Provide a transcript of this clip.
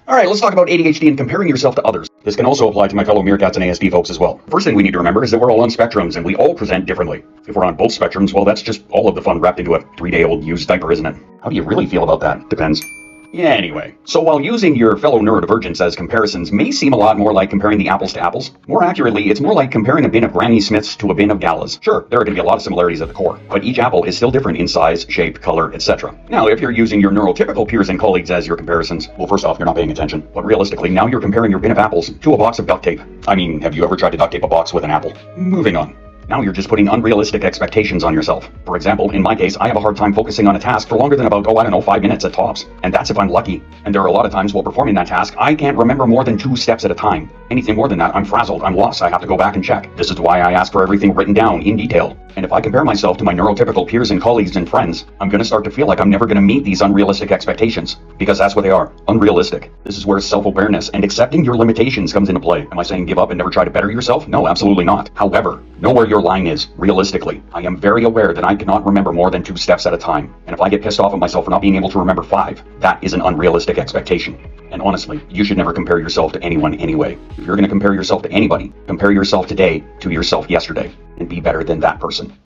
All right, let's talk about ADHD and comparing yourself to others. This can also apply to my fellow Meerkats and ASD folks as well. First thing we need to remember is that we're all on spectrums and we all present differently. If we're on both spectrums, well, that's just all of the fun wrapped into a 3-day-old used diaper, isn't it? How do you really feel about that? Depends. Yeah, anyway. So while using your fellow neurodivergents as comparisons may seem a lot more like comparing the apples to apples, more accurately, it's more like comparing a bin of Granny Smiths to a bin of Galas. Sure, there are going to be a lot of similarities at the core, but each apple is still different in size, shape, color, etc. Now, if you're using your neurotypical peers and colleagues as your comparisons, well, first off, you're not paying attention. But realistically, now you're comparing your bin of apples to a box of duct tape. I mean, have you ever tried to duct tape a box with an apple? Moving on. Now you're just putting unrealistic expectations on yourself. For example, in my case, I have a hard time focusing on a task for longer than about, 5 minutes at tops. And that's if I'm lucky. And there are a lot of times while performing that task, I can't remember more than 2 steps at a time. Anything more than that, I'm frazzled, I'm lost, I have to go back and check. This is why I ask for everything written down in detail. And if I compare myself to my neurotypical peers and colleagues and friends, I'm going to start to feel like I'm never going to meet these unrealistic expectations. Because that's what they are, unrealistic. This is where self-awareness and accepting your limitations comes into play. Am I saying give up and never try to better yourself? No, absolutely not. However, know where your line is. Realistically, I am very aware that I cannot remember more than 2 steps at a time. And if I get pissed off at myself for not being able to remember 5, that is an unrealistic expectation. And honestly, you should never compare yourself to anyone anyway. If you're going to compare yourself to anybody, compare yourself today to yourself yesterday and be better than that person.